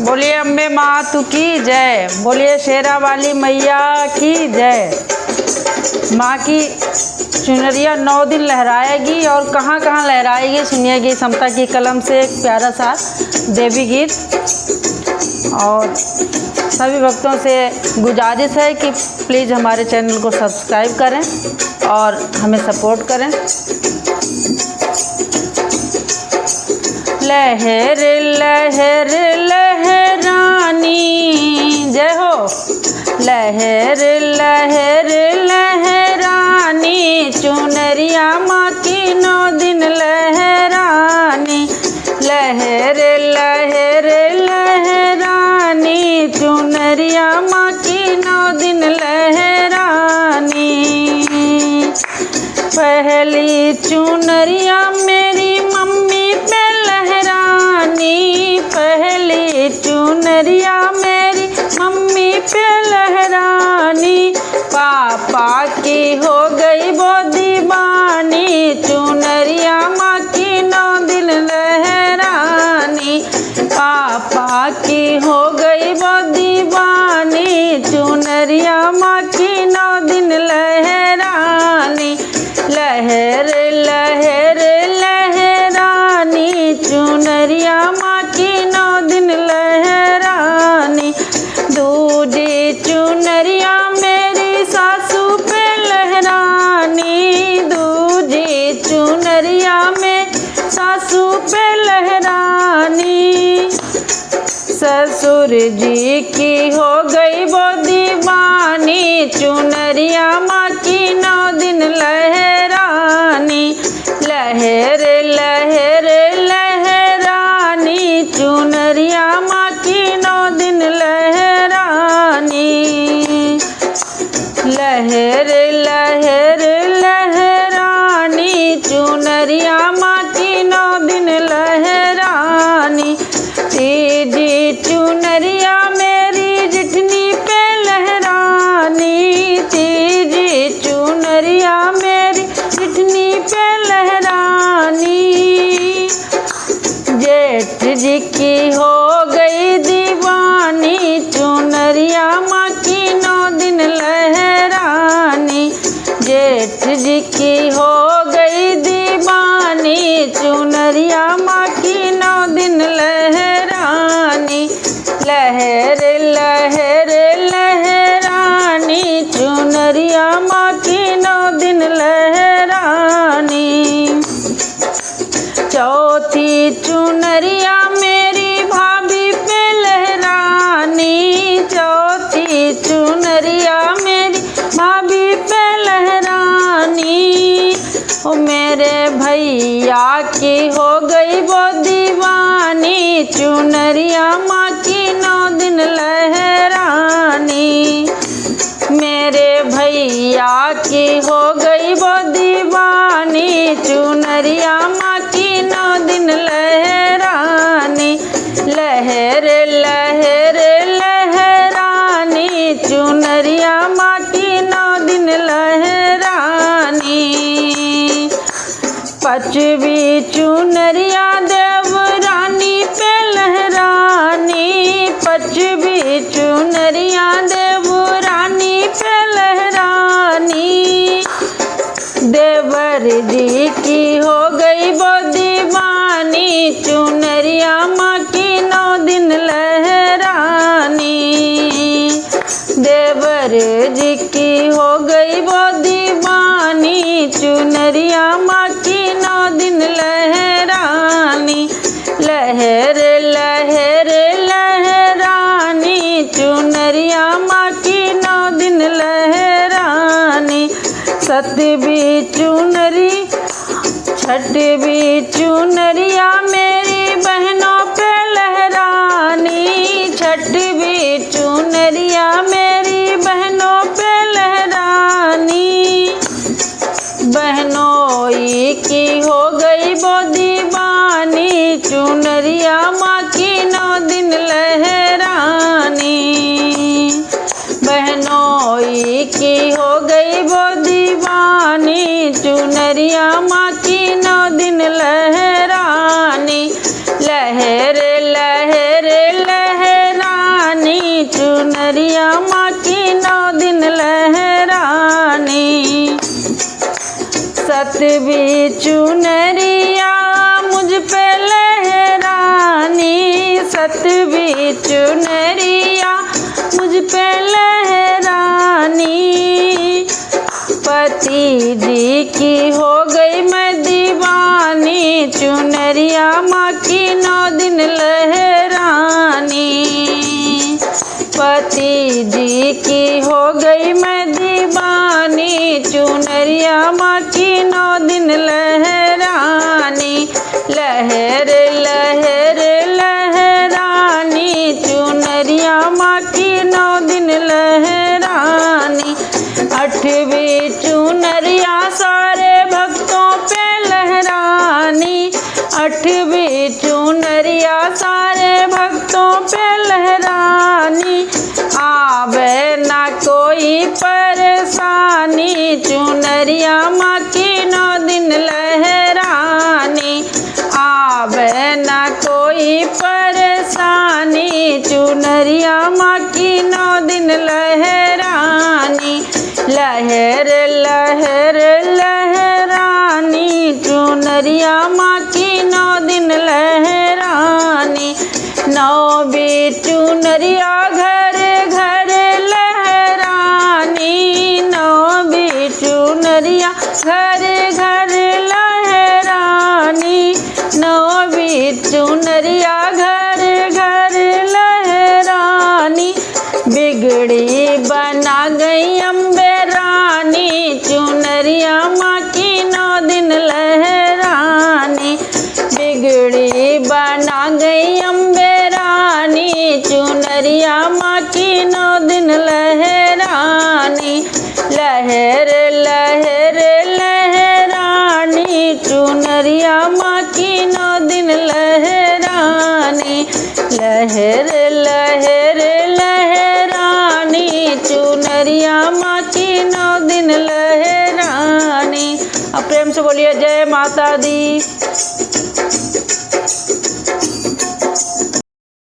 बोलिए अम्बे मातु की जय, बोलिए शेरा वाली मैया की जय। माँ की चुनरिया 9 दिन लहराएगी और कहाँ कहाँ लहराएगी सुनिएगी समता की कलम से एक प्यारा सा देवी गीत। और सभी भक्तों से गुजारिश है कि प्लीज़ हमारे चैनल को सब्सक्राइब करें और हमें सपोर्ट करें। लहर लहर लहरानी जय हो, लहर लहर लहरानी चुनरिया माँ की 9 दिन लहरानी। लहर लहर लहरानी चुनरिया माँ की 9 दिन लहरानी। पहली चुनरिया मेरी मम्मी पे लहरानी, पहली चुनरिया मेरी मम्मी पे लहरानी। पापा की हो गई वो दीवानी चुनरिया माँ की 9 दिन लहरानी। पापा की हो गई वो दीवानी चुनरिया माँ की 9 दिन लहरानी। लहर लहर लहरानी चुनरिया माँ की 9 दिन लहरानी। दूजी चुनरिया मेरी सासू पे लहरानी, दूजी चुनरिया में सासू पे लहरानी। ससुर जी की हो गई वो दीवानी चुनरिया माँ की 9 दिन लहरानी। लहर लहर लहरानी चुनरिया माँ की 9 दिन लहरानी। लहर लहर लहरानी चुनरिया माँ की 9 दिन लहरानी। तीजी चुनरिया मेरी जिठनी पे लहरानी, तीजी चुनरिया मेरी जिठनी पे लहरानी। जेठ जी की हो गई दीवानी चुनरिया माँ की 9 दिन लहरानी। जेठ जी की हो गई दीवानी चुनरिया माँ की 9 दिन लहरानी। लहर लहर लहरानी चुनरिया माँ की 9 दिन लहरानी। चौथी चुनरिया मेरी भाभी पे लहरानी, चौथी चुनरिया मेरी भाभी पे लहरानी। ओ मेरे भैया की हो गई वो दीवानी चुनरिया माँ की 9 दिन लहरानी। मेरे भैया की हो गई वो दीवानी चुनरिया माँ की 9 दिन लहरानी। लहर लहर लहरानी चुनरिया माँ की 9 दिन लहरानी। पांचवी चुनरिया देवरानी पे लहरानी, पांचवी चुनरिया देवरानी पे लहरानी। देवर जी की हो गई वो दीवानी चुनरिया माँ की 9 दिन लहरानी। देवर जी की हो गई वो दीवानी चुनरिया माँ की 9 दिन लहरानी। लहर लहर लहरानी चुनरिया माँ की 9 दिन लहरानी। सतवीं चुनरी छठवीं चुनरिया मेरी बहनों पे लहरानी, छठवीं चुनरिया मेरी बहनों पे लहरानी। बहनोई की हो गई वो दीवानी चुनरिया माँ की 9 दिन लहरानी। बहनोई की हो गई वो दीवानी चुनरिया माँ की 9 दिन लहरानी। लहर लहर लहर चुनरिया माँ की 9 दिन लहरानी। सतवी चुनरिया मुझ पे लहरानी, सतवी चुनरिया मुझ पे लहरानी। पति जी की हो गई मैं दीवानी, चुनरिया माँ की 9 दिन लहरानी। पति जी की हो गई मैं दीवानी, चुनरिया माँ की 9 दिन लहरानी। लहर लहर लहरानी, चुनरिया माँ की 9 दिन लहरानी। 8वीं चुनरिया सारे भक्तों पे लहरानी, 8वीं चुनरिया सारे भक्तों पे लहरानी। आवे ना कोई परेशानी, चुनरिया माँ की 9 दिन लहरानी। आवे ना कोई परेशानी, चुनरिया माँ की 9 दिन लहरानी। लहर लहर लहरानी, चुनरिया माँ की 9 दिन लहरानी। 9वीं चुनरिया घर घर लहरानी, 9वीं चुनरिया घर घर लहरानी। 9वीं चुनरिया घर घर लहरानी। बिगड़ी बना गई अम्बे रानी, चुनरिया माँ की 9 दिन लहरानी। बिगड़ी बना गई अम्बे रानी, चुनरिया माँ की 9 दिन लहरानी। लहर लहर लहरानी, चुनरिया माँ की 9 दिन लहरानी। लहर लहर लहरानी, चुनरिया माँ की 9 दिन लहरानी। अब प्रेम से बोलिए जय माता दी।